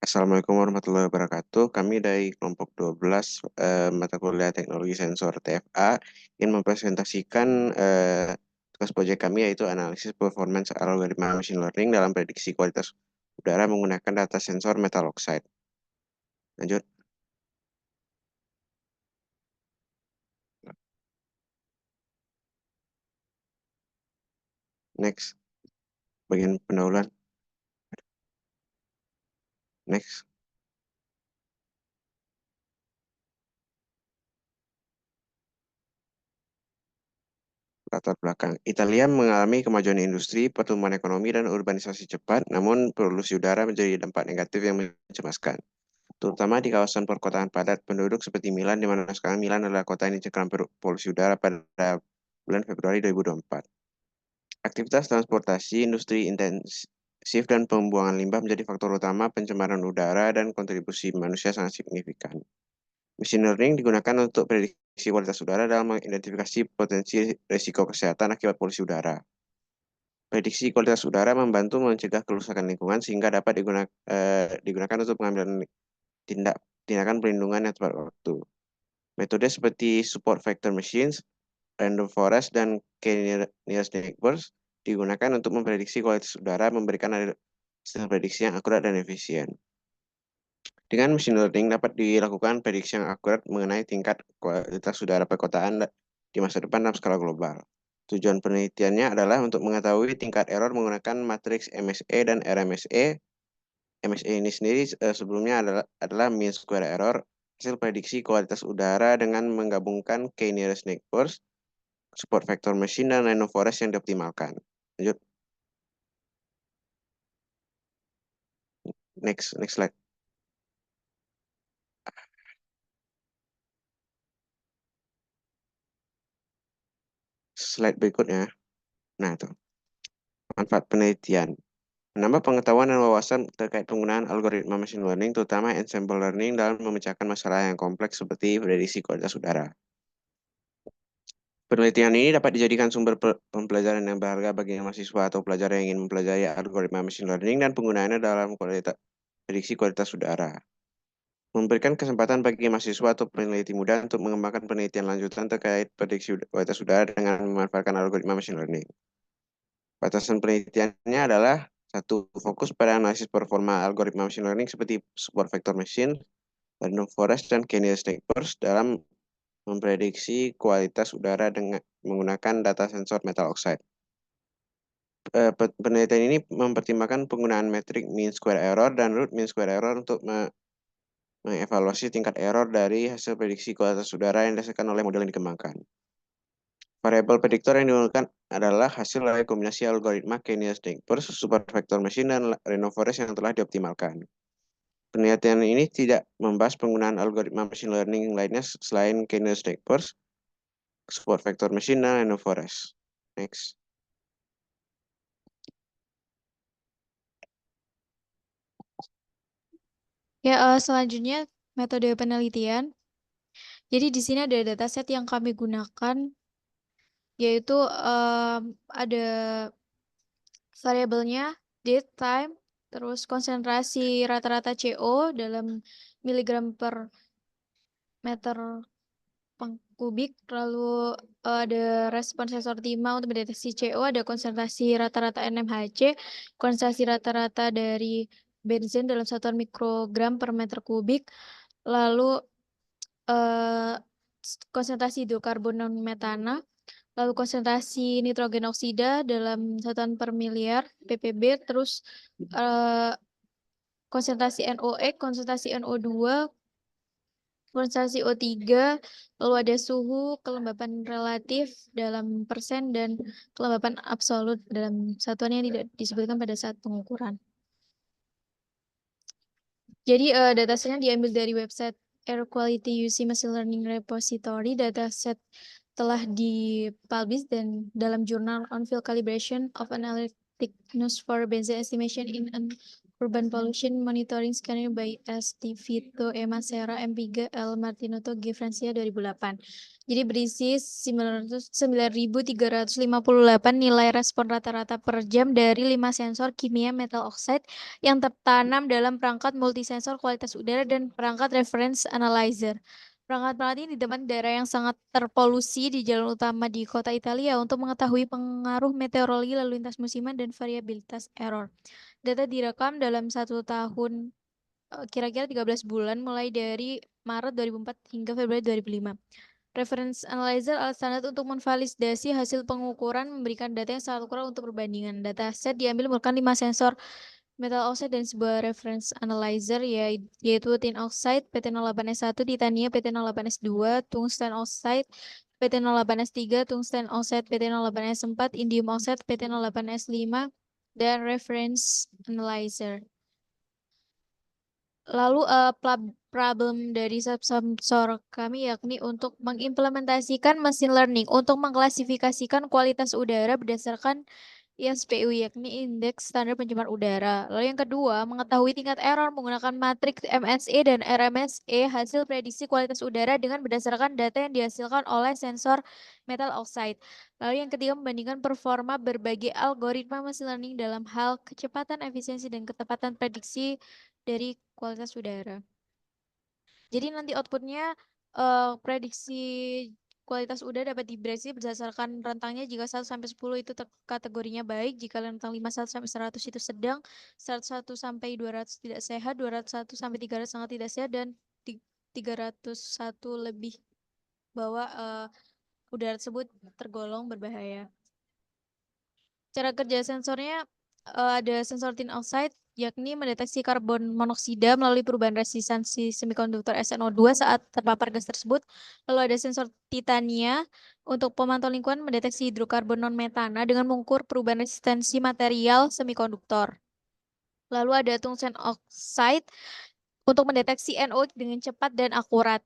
Assalamualaikum warahmatullahi wabarakatuh. Kami dari kelompok 12 mata kuliah Teknologi Sensor TFA ingin mempresentasikan tugas proyek kami yaitu analisis performance algoritma machine learning dalam prediksi kualitas udara menggunakan data sensor metal oxide. Lanjut, next, bagian pendahuluan, next. Latar belakang. Italia mengalami kemajuan industri, pertumbuhan ekonomi, dan urbanisasi cepat, namun polusi udara menjadi dampak negatif yang mencemaskan, terutama di kawasan perkotaan padat penduduk seperti Milan, di mana sekarang Milan adalah kota yang dicekam polusi udara pada bulan Februari 2024. Aktivitas transportasi, industri intensif, dan pembuangan limbah menjadi faktor utama pencemaran udara dan kontribusi manusia sangat signifikan. Machine learning digunakan untuk prediksi kualitas udara dalam mengidentifikasi potensi risiko kesehatan akibat polusi udara. Prediksi kualitas udara membantu mencegah kerusakan lingkungan sehingga dapat digunakan untuk pengambilan tindakan perlindungan yang tepat waktu. Metode seperti support vector machines, random forest, dan k-nearest neighbors digunakan untuk memprediksi kualitas udara, memberikan hasil prediksi yang akurat dan efisien. Dengan machine learning dapat dilakukan prediksi yang akurat mengenai tingkat kualitas udara perkotaan di masa depan dalam skala global. Tujuan penelitiannya adalah untuk mengetahui tingkat error menggunakan matriks MSE dan RMSE. MSE ini sendiri sebelumnya adalah mean square error, hasil prediksi kualitas udara dengan menggabungkan k-nearest neighbors, support vector machine, dan random forest yang dioptimalkan. Lanjut, next slide. Slide berikutnya. Nah, itu manfaat penelitian. Menambah pengetahuan dan wawasan terkait penggunaan algoritma machine learning, terutama ensemble learning, dalam memecahkan masalah yang kompleks seperti prediksi kualitas udara. Penelitian ini dapat dijadikan sumber pembelajaran yang berharga bagi mahasiswa atau pelajar yang ingin mempelajari algoritma machine learning dan penggunaannya dalam prediksi kualitas udara. Memberikan kesempatan bagi mahasiswa atau peneliti muda untuk mengembangkan penelitian lanjutan terkait prediksi kualitas udara dengan memanfaatkan algoritma machine learning. Batasan penelitiannya adalah satu, fokus pada analisis performa algoritma machine learning seperti support vector machine, random forest, dan k-nearest neighbors dalam memprediksi kualitas udara dengan menggunakan data sensor metal oxide. Penelitian ini mempertimbangkan penggunaan metrik mean square error dan root mean square error untuk mengevaluasi tingkat error dari hasil prediksi kualitas udara yang didasarkan oleh model yang dikembangkan. Variabel prediktor yang digunakan adalah hasil dari kombinasi algoritma k-nearest neighbors, support vector machine, dan random forest yang telah dioptimalkan. Penelitian ini tidak membahas penggunaan algoritma machine learning lainnya selain k-nearest neighbors, support vector machine, dan random forest. Next. Ya, selanjutnya metode penelitian. Jadi di sini ada dataset yang kami gunakan, yaitu ada variabelnya date, time, terus konsentrasi rata-rata CO dalam miligram per meter kubik, lalu ada respon sensor timah untuk mendeteksi CO, ada konsentrasi rata-rata NMHC, konsentrasi rata-rata dari benzen dalam satuan mikrogram per meter kubik, lalu konsentrasi hidrokarbon non metana, lalu konsentrasi nitrogen oksida dalam satuan per miliar ppb, terus konsentrasi NOx, konsentrasi NO2, konsentrasi O3, lalu ada suhu, kelembapan relatif dalam persen, dan kelembapan absolut dalam satuan yang tidak disebutkan pada saat pengukuran. Jadi datasetnya diambil dari website Air Quality UC Machine Learning Repository. Dataset telah dipublish dan dalam jurnal On Field Calibration of Analytic News for Benzene Estimation in an Urban Pollution Monitoring Scanner by S. T. Vito, Emma Serra, M3, L. Martinotto, G. Francia 2008. Jadi berisi 9.358 nilai respon rata-rata per jam dari 5 sensor kimia metal oxide yang tertanam dalam perangkat multisensor kualitas udara dan perangkat reference analyzer. Perangkat-perangkat ini ditempatkan di daerah yang sangat terpolusi di jalan utama di kota Italia untuk mengetahui pengaruh meteorologi lalu lintas musiman dan variabilitas error. Data direkam dalam 1 tahun, kira-kira 13 bulan mulai dari Maret 2004 hingga Februari 2005. Reference analyzer alat standar untuk memvalidasi hasil pengukuran memberikan data yang sangat akurat untuk perbandingan. Data set diambil menggunakan 5 sensor metal oxide dan sebuah reference analyzer yaitu tin oxide PT08S1, titania PT08S2, tungsten oxide PT08S3, tungsten oxide PT08S4, indium oxide PT08S5, dan reference analyzer. Lalu problem dari sensor kami yakni untuk mengimplementasikan machine learning untuk mengklasifikasikan kualitas udara berdasarkan ISPU yakni indeks standar pencemaran udara. Lalu yang kedua, mengetahui tingkat error menggunakan matriks MSE dan RMSE hasil prediksi kualitas udara dengan berdasarkan data yang dihasilkan oleh sensor metal oxide. Lalu yang ketiga, membandingkan performa berbagai algoritma machine learning dalam hal kecepatan, efisiensi, dan ketepatan prediksi dari kualitas udara. Jadi nanti outputnya prediksi kualitas udara dapat diprediksi berdasarkan rentangnya. Jika 1 sampai 10 itu kategorinya baik, jika rentang 51 sampai 100 itu sedang, 101 sampai 200 tidak sehat, 201 sampai 300 sangat tidak sehat, dan 301 lebih bahwa udara tersebut tergolong berbahaya. Cara kerja sensornya ada sensor tin oxide, yakni mendeteksi karbon monoksida melalui perubahan resistansi semikonduktor SnO2 saat terpapar gas tersebut. Lalu ada sensor titania untuk pemantau lingkungan mendeteksi hidrokarbon non-metana dengan mengukur perubahan resistansi material semikonduktor. Lalu ada tungsten oxide untuk mendeteksi NO dengan cepat dan akurat,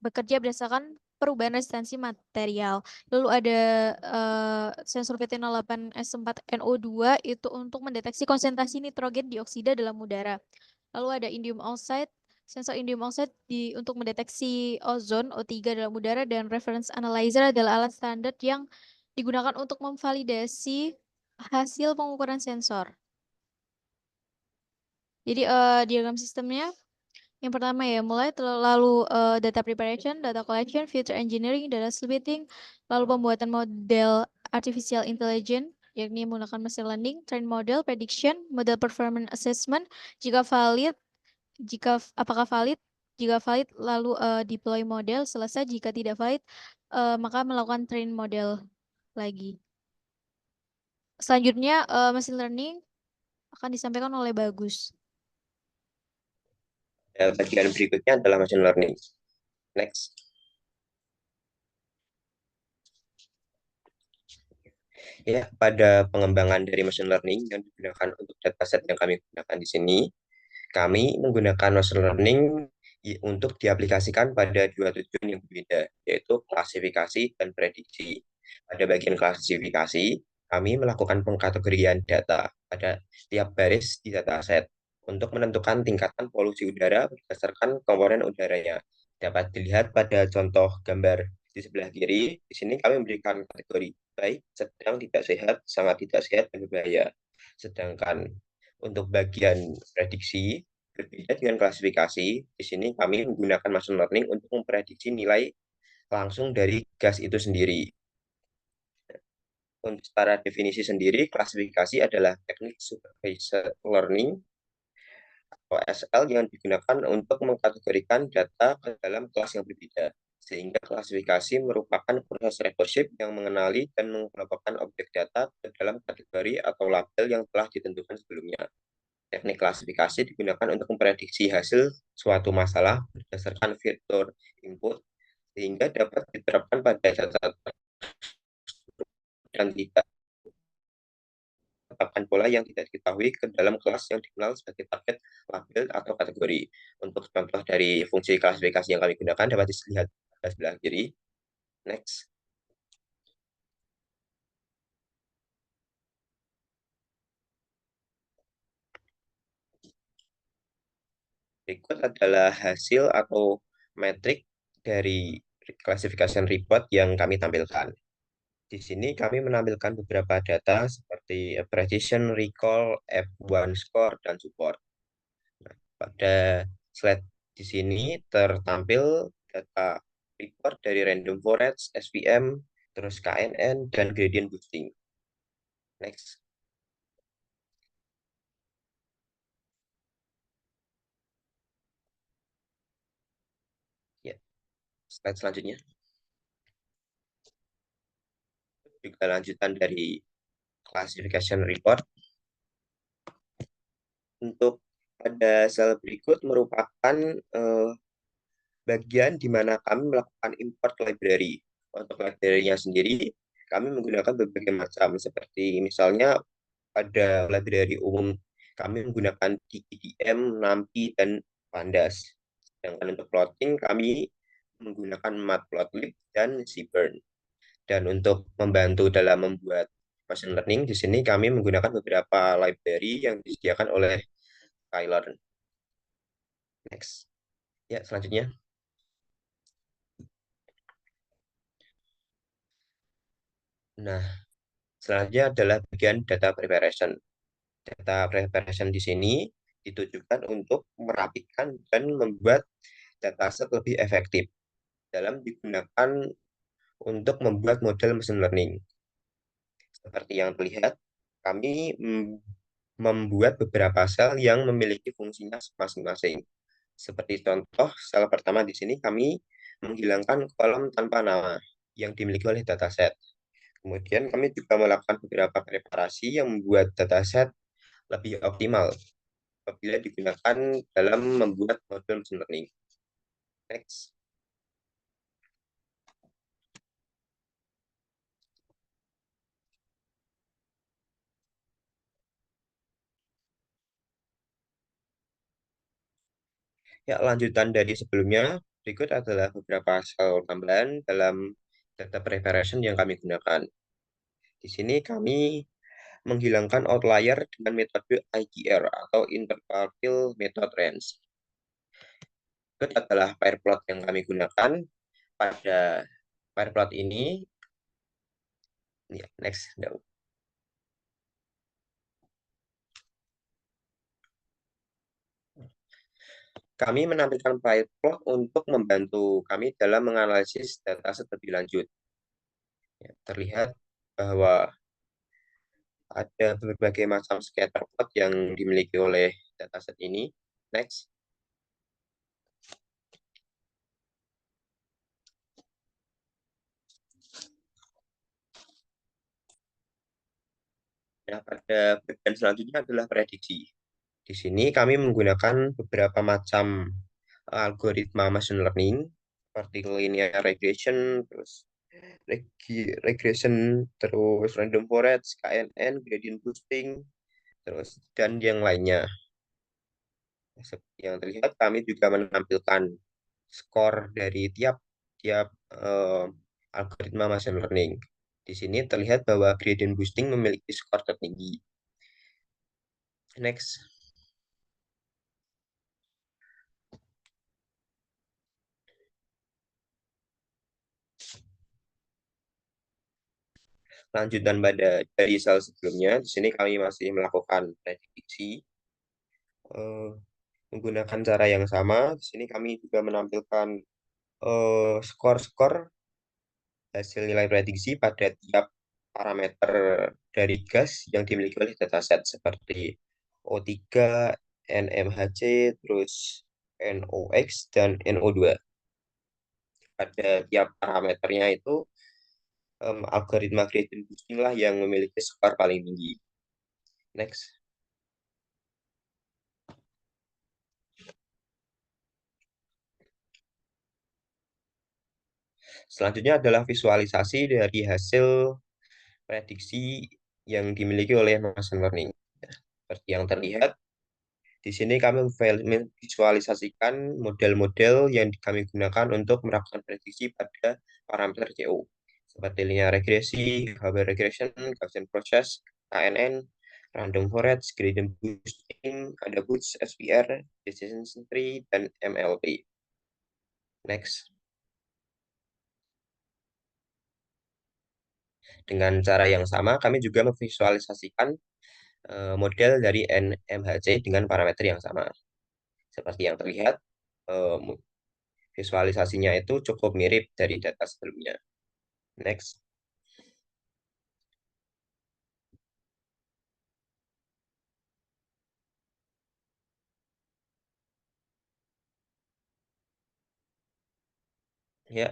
bekerja berdasarkan perubahan resistansi material. Lalu ada sensor PT08S4NO2 itu untuk mendeteksi konsentrasi nitrogen dioksida dalam udara. Lalu ada indium oxide, sensor indium oxide untuk mendeteksi ozon O3 dalam udara, dan reference analyzer adalah alat standar yang digunakan untuk memvalidasi hasil pengukuran sensor. Jadi diagram sistemnya yang pertama ya, mulai lalu data preparation, data collection, feature engineering, data splitting, lalu pembuatan model artificial intelligence, yakni menggunakan machine learning, train model, prediction, model performance assessment, jika valid, apakah valid, jika valid lalu deploy model, selesai, jika tidak valid maka melakukan train model lagi. Selanjutnya machine learning akan disampaikan oleh Bagus. Bagian berikutnya adalah machine learning. Next. Ya, pada pengembangan dari machine learning yang digunakan untuk dataset yang kami gunakan di sini, kami menggunakan machine learning untuk diaplikasikan pada 2 tujuan yang berbeda, yaitu klasifikasi dan prediksi. Pada bagian klasifikasi, kami melakukan pengkategorian data pada setiap baris di dataset untuk menentukan tingkatan polusi udara berdasarkan komponen udaranya. Dapat dilihat pada contoh gambar di sebelah kiri. Di sini kami memberikan kategori baik, sedang, tidak sehat, sangat tidak sehat, dan berbahaya. Sedangkan untuk bagian prediksi, berbeda dengan klasifikasi, di sini kami menggunakan machine learning untuk memprediksi nilai langsung dari gas itu sendiri. Untuk secara definisi sendiri, klasifikasi adalah teknik supervised learning atau SL yang digunakan untuk mengkategorikan data ke dalam kelas yang berbeda. Sehingga klasifikasi merupakan proses rekursif yang mengenali dan mengelompokkan objek data ke dalam kategori atau label yang telah ditentukan sebelumnya. Teknik klasifikasi digunakan untuk memprediksi hasil suatu masalah berdasarkan fitur input sehingga dapat diterapkan pada data dan tidak menetapkan pola yang tidak diketahui ke dalam kelas yang dikenal sebagai target, label, atau kategori. Untuk contoh dari fungsi klasifikasi yang kami gunakan dapat dilihat pada sebelah kiri. Next. Berikut adalah hasil atau metrik dari classification report yang kami tampilkan. Di sini kami menampilkan beberapa data seperti precision, recall, F1 score, dan support. Nah, pada slide di sini tertampil data report dari random forest, SVM, terus KNN, dan gradient boosting. Next. Ya, slide selanjutnya. Juga lanjutan dari classification report. Untuk pada sel berikut merupakan bagian di mana kami melakukan import library. Untuk library-nya sendiri, kami menggunakan berbagai macam, seperti misalnya pada library umum, kami menggunakan DKDM, NumPy, dan Pandas. Sedangkan untuk plotting, kami menggunakan Matplotlib dan Seaborn. Dan untuk membantu dalam membuat machine learning, di sini kami menggunakan beberapa library yang disediakan oleh Skylern. Next. Ya, selanjutnya. Nah, selanjutnya adalah bagian data preparation. Data preparation di sini ditujukan untuk merapikan dan membuat dataset lebih efektif dalam digunakan untuk membuat model machine learning. Seperti yang terlihat, kami membuat beberapa sel yang memiliki fungsinya masing-masing. Seperti contoh, sel pertama di sini kami menghilangkan kolom tanpa nama yang dimiliki oleh dataset. Kemudian kami juga melakukan beberapa preparasi yang membuat dataset lebih optimal apabila digunakan dalam membuat model machine learning. Next. Ya, lanjutan dari sebelumnya, berikut adalah beberapa sel tambahan dalam data preparation yang kami gunakan. Di sini kami menghilangkan outlier dengan metode IGR atau Intervalville Method Range. Berikut adalah pair plot yang kami gunakan. Pada pair plot ini, ya, next. Kami menampilkan pair plot untuk membantu kami dalam menganalisis data lebih lanjut. Ya, terlihat bahwa ada berbagai macam scatter plot yang dimiliki oleh dataset ini. Next. Nah, pada bagian selanjutnya adalah prediksi. Di sini kami menggunakan beberapa macam algoritma machine learning seperti linear regression, terus regression, terus random forest, KNN, gradient boosting, terus dan yang lainnya. Seperti yang terlihat, kami juga menampilkan skor dari tiap tiap algoritma machine learning. Di sini terlihat bahwa gradient boosting memiliki skor tertinggi. Next. Lanjutan pada dari sel sebelumnya, di sini kami masih melakukan prediksi menggunakan cara yang sama. Di sini kami juga menampilkan skor-skor hasil nilai prediksi pada tiap parameter dari gas yang dimiliki oleh dataset seperti O3, NMHC, terus NOx, dan NO2. Pada tiap parameternya itu algoritma gradient boosting lah yang memiliki skor paling tinggi. Next. Selanjutnya adalah visualisasi dari hasil prediksi yang dimiliki oleh machine learning. Seperti yang terlihat, di sini kami memvisualisasikan model-model yang kami gunakan untuk melakukan prediksi pada parameter CO, seperti linear regresi, Haber regression, Gaussian process, KNN, random forest, gradient boosting, ada boost, SVR, decision tree, dan MLP. Next. Dengan cara yang sama, kami juga memvisualisasikan model dari NMHC dengan parameter yang sama. Seperti yang terlihat, eh, visualisasinya itu cukup mirip dari data sebelumnya. Next. Ya,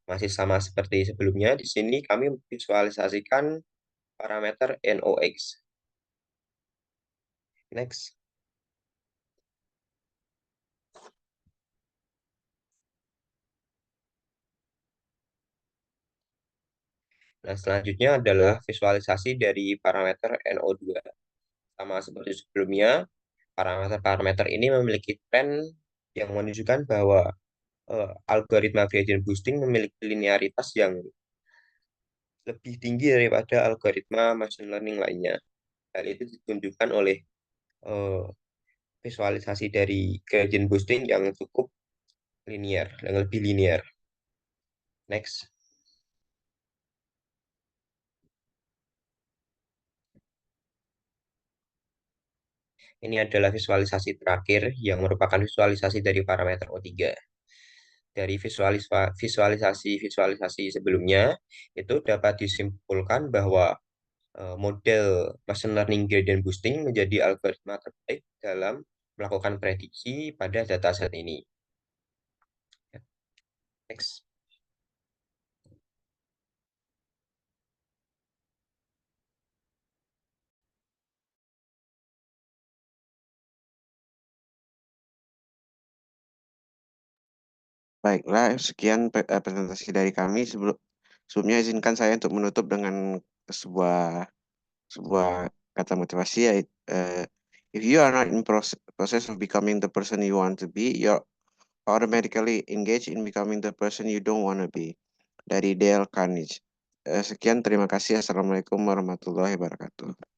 masih sama seperti sebelumnya. Di sini kami visualisasikan parameter NOx. Next. Nah, selanjutnya adalah visualisasi dari parameter NO2. Sama seperti sebelumnya, parameter-parameter ini memiliki tren yang menunjukkan bahwa algoritma gradient boosting memiliki linearitas yang lebih tinggi daripada algoritma machine learning lainnya. Hal itu ditunjukkan oleh eh, visualisasi dari gradient boosting yang cukup linear, yang lebih linear. Next. Ini adalah visualisasi terakhir yang merupakan visualisasi dari parameter O3. Dari visualisasi sebelumnya, itu dapat disimpulkan bahwa model machine learning gradient boosting menjadi algoritma terbaik dalam melakukan prediksi pada dataset ini. Next. Baiklah, sekian presentasi dari kami. Sebelumnya izinkan saya untuk menutup dengan sebuah sebuah kata motivasi, yaitu if you are not in process of becoming the person you want to be, you're automatically engaged in becoming the person you don't want to be. Dari Dale Carnegie. Sekian, terima kasih. Assalamualaikum warahmatullahi wabarakatuh.